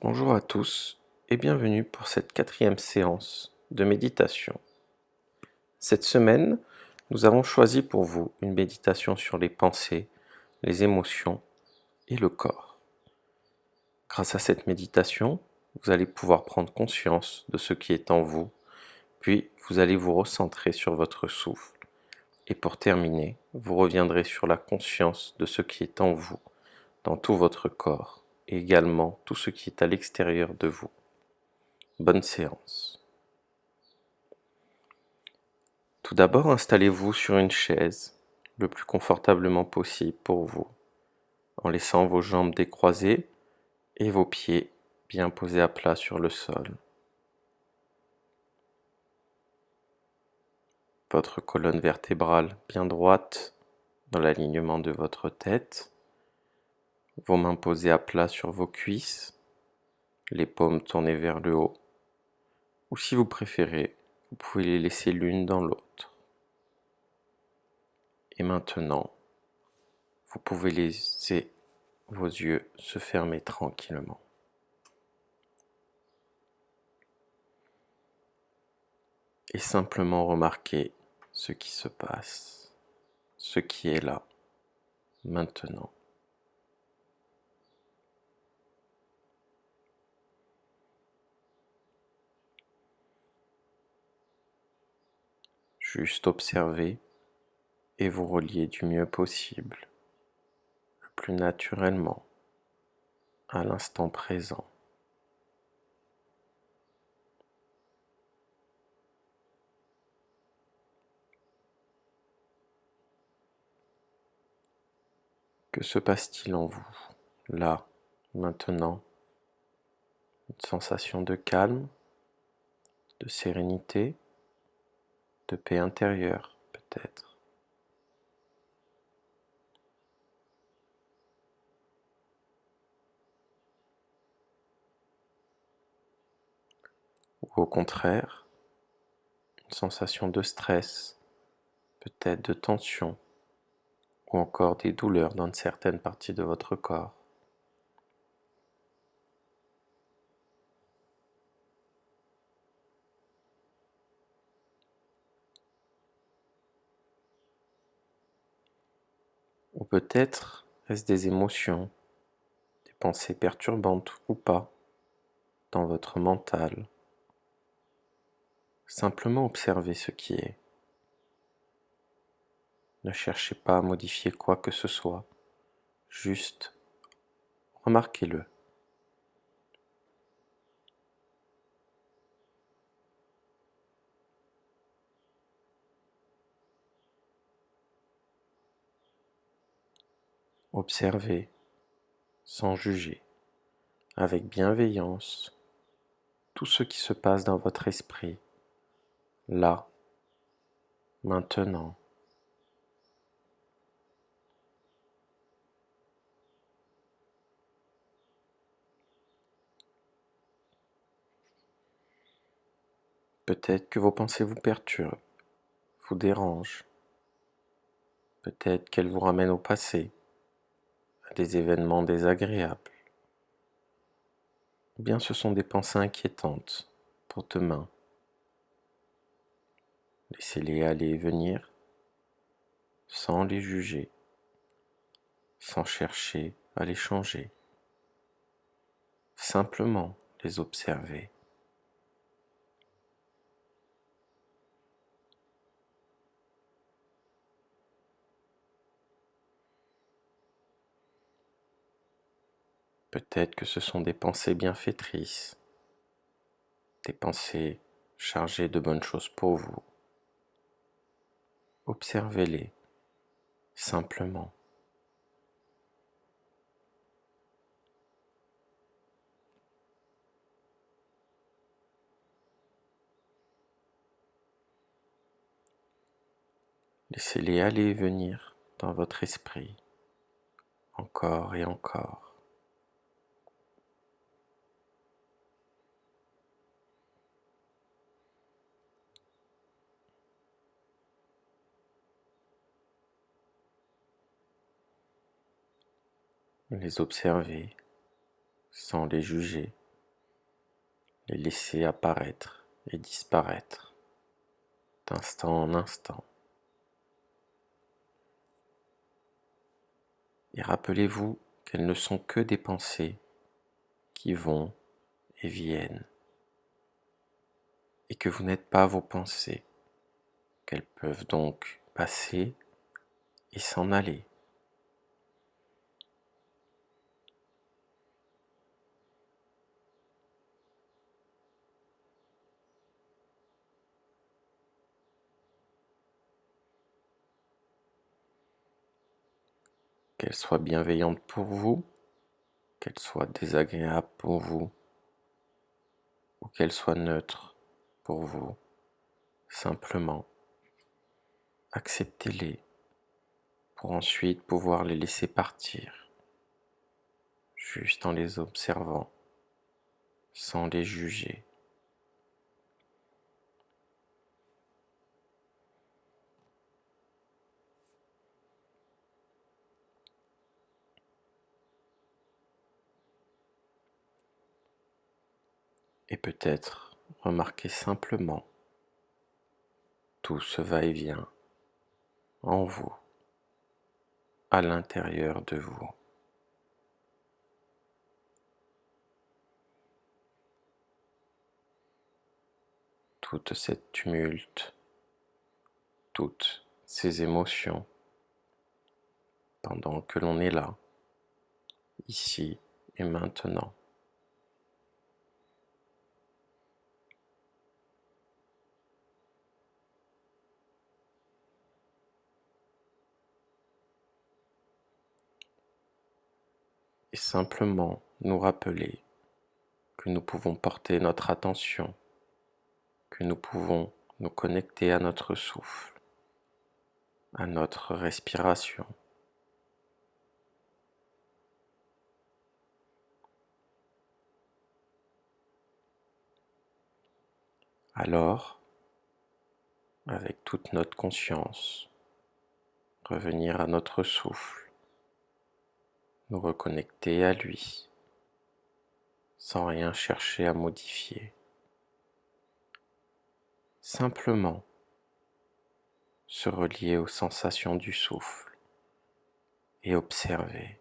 Bonjour à tous et bienvenue pour cette 4e séance de méditation. Cette semaine, nous avons choisi pour vous une méditation sur les pensées, les émotions et le corps. Grâce à cette méditation, vous allez pouvoir prendre conscience de ce qui est en vous, puis vous allez vous recentrer sur votre souffle. Et pour terminer, vous reviendrez sur la conscience de ce qui est en vous, dans tout votre corps, et également tout ce qui est à l'extérieur de vous. Bonne séance. Tout d'abord, installez-vous sur une chaise, le plus confortablement possible pour vous, en laissant vos jambes décroisées et vos pieds bien posés à plat sur le sol. Votre colonne vertébrale bien droite dans l'alignement de votre tête, vos mains posées à plat sur vos cuisses, les paumes tournées vers le haut, ou si vous préférez, vous pouvez les laisser l'une dans l'autre. Et maintenant, vous pouvez laisser vos yeux se fermer tranquillement. Et simplement remarquer ce qui se passe, ce qui est là, maintenant. Juste observer et vous relier du mieux possible, le plus naturellement, à l'instant présent. Que se passe-t-il en vous, là, maintenant? Une sensation de calme, de sérénité, de paix intérieure, peut-être. Ou au contraire, une sensation de stress, peut-être de tension, ou encore des douleurs dans certaines parties de votre corps. Ou peut-être est-ce des émotions, des pensées perturbantes ou pas dans votre mental. Simplement observez ce qui est. Ne cherchez pas à modifier quoi que ce soit, juste remarquez-le. Observez sans juger, avec bienveillance, tout ce qui se passe dans votre esprit, là, maintenant. Peut-être que vos pensées vous perturbent, vous dérangent. Peut-être qu'elles vous ramènent au passé, à des événements désagréables. Ou bien ce sont des pensées inquiétantes pour demain. Laissez-les aller et venir sans les juger, sans chercher à les changer. Simplement les observer. Peut-être que ce sont des pensées bienfaitrices, des pensées chargées de bonnes choses pour vous. Observez-les simplement. Laissez-les aller et venir dans votre esprit, encore et encore. Les observer sans les juger. les laisser apparaître et disparaître d'instant en instant. Et rappelez-vous qu'elles ne sont que des pensées qui vont et viennent, et que vous n'êtes pas vos pensées, qu'elles peuvent donc passer et s'en aller. Qu'elles soient bienveillantes pour vous, qu'elles soient désagréables pour vous, ou qu'elles soient neutres pour vous, simplement acceptez-les pour ensuite pouvoir les laisser partir, juste en les observant, sans les juger. Et peut-être remarquez simplement tout ce va-et-vient en vous, à l'intérieur de vous. Toute cette tumulte, toutes ces émotions, pendant que l'on est là, ici et maintenant. Et simplement nous rappeler que nous pouvons porter notre attention, que nous pouvons nous connecter à notre souffle, à notre respiration. Alors, avec toute notre conscience, revenir à notre souffle, nous reconnecter à lui, sans rien chercher à modifier. Simplement se relier aux sensations du souffle et observer.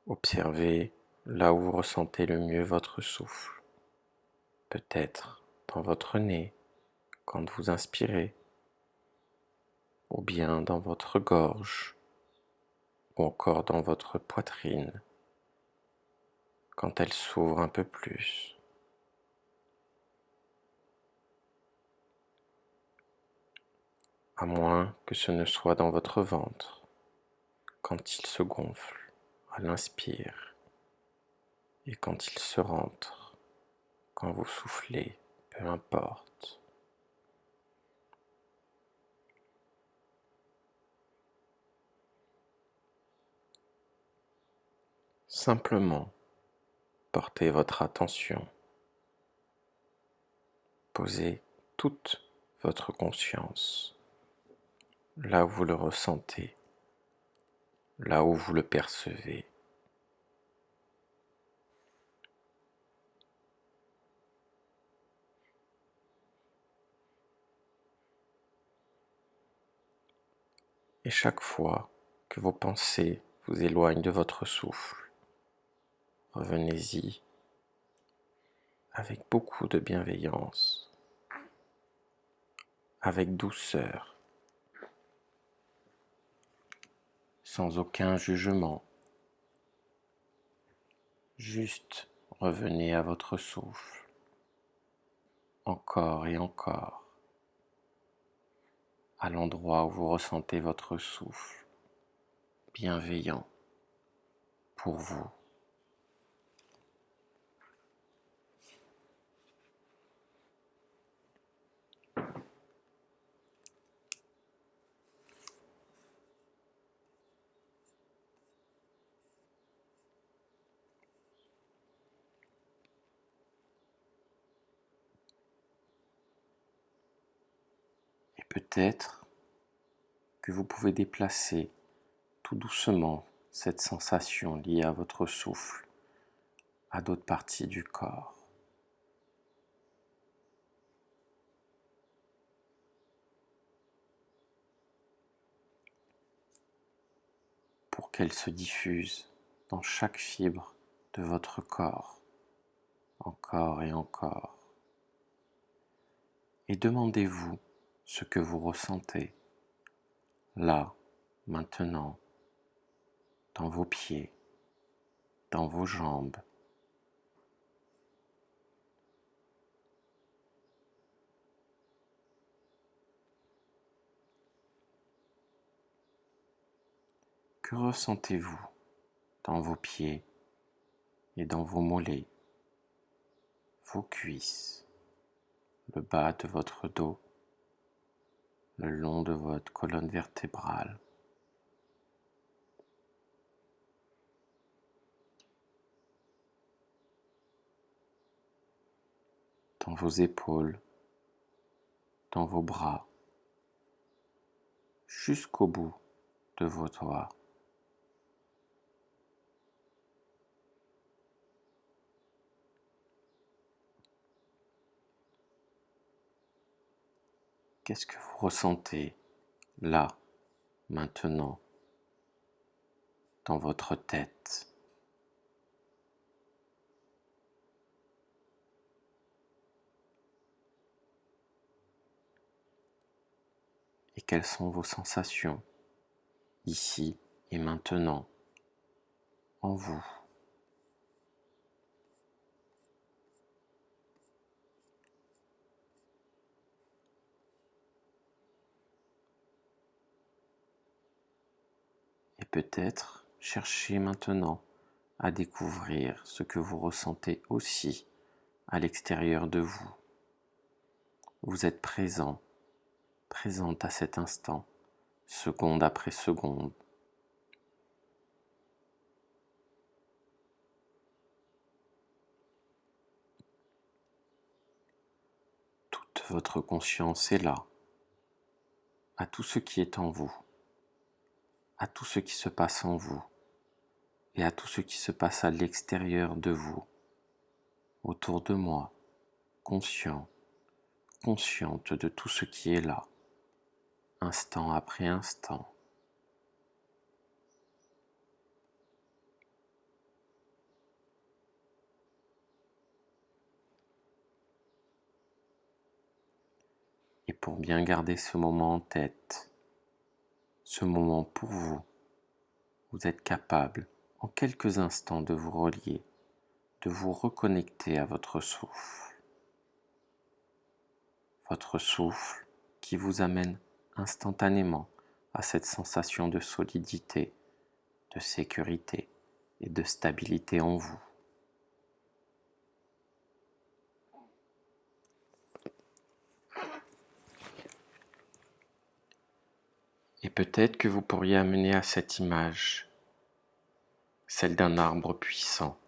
Observez là où vous ressentez le mieux votre souffle. Peut-être dans votre nez quand vous inspirez, ou bien dans votre gorge, ou encore dans votre poitrine quand elle s'ouvre un peu plus. À moins que ce ne soit dans votre ventre quand il se gonfle à l'inspire et quand il se rentre quand vous soufflez, peu importe. Simplement portez votre attention, posez toute votre conscience là où vous le ressentez, là où vous le percevez. Et chaque fois que vos pensées vous éloignent de votre souffle, revenez-y avec beaucoup de bienveillance, avec douceur, sans aucun jugement. Juste revenez à votre souffle, encore et encore, à l'endroit où vous ressentez votre souffle, bienveillant pour vous. Et peut-être que vous pouvez déplacer tout doucement cette sensation liée à votre souffle à d'autres parties du corps. Pour qu'elle se diffuse dans chaque fibre de votre corps, encore et encore. Et demandez-vous ce que vous ressentez, là, maintenant, dans vos pieds, dans vos jambes. Que ressentez-vous dans vos pieds et dans vos mollets, vos cuisses, le bas de votre dos, le long de votre colonne vertébrale? Dans vos épaules, dans vos bras, jusqu'au bout de vos doigts. Qu'est-ce que vous ressentez là, maintenant, dans votre tête? Et quelles sont vos sensations ici et maintenant en vous? Et peut-être cherchez maintenant à découvrir ce que vous ressentez aussi à l'extérieur de vous. Vous êtes présent, présente à cet instant, seconde après seconde. Toute votre conscience est là, à tout ce qui est en vous, à tout ce qui se passe en vous et à tout ce qui se passe à l'extérieur de vous, autour de moi, conscient, consciente de tout ce qui est là, instant après instant. Et pour bien garder ce moment en tête, ce moment pour vous, vous êtes capable en quelques instants de vous relier, de vous reconnecter à votre souffle qui vous amène instantanément à cette sensation de solidité, de sécurité et de stabilité en vous. Et peut-être que vous pourriez amener à cette image celle d'un arbre puissant,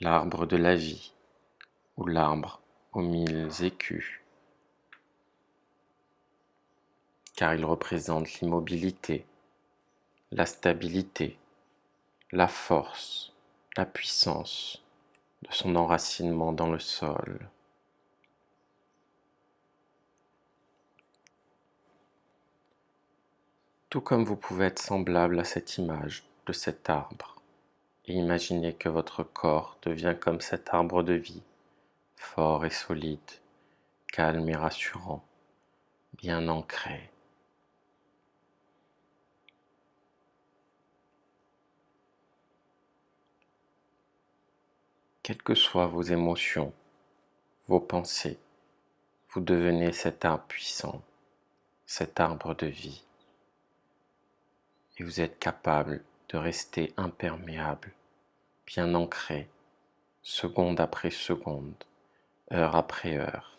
l'arbre de la vie ou l'arbre aux 1000 écus, car il représente l'immobilité, la stabilité, la force, la puissance de son enracinement dans le sol. Tout comme vous pouvez être semblable à cette image de cet arbre et imaginer que votre corps devient comme cet arbre de vie, fort et solide, calme et rassurant, bien ancré. Quelles que soient vos émotions, vos pensées, vous devenez cet arbre puissant, cet arbre de vie. Et vous êtes capable de rester imperméable, bien ancré, seconde après seconde, heure après heure,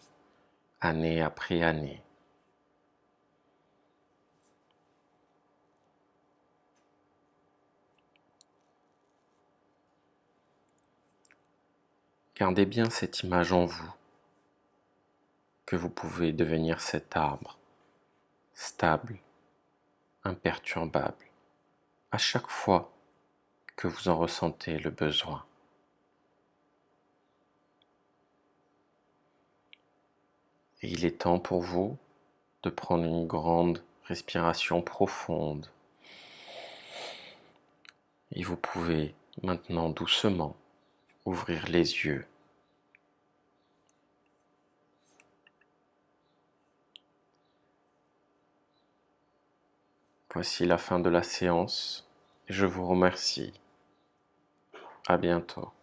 année après année. Gardez bien cette image en vous, que vous pouvez devenir cet arbre, stable, imperturbable, à chaque fois que vous en ressentez le besoin. Et il est temps pour vous de prendre une grande respiration profonde. Et vous pouvez maintenant doucement ouvrir les yeux. Voici la fin de la séance et je vous remercie. À bientôt.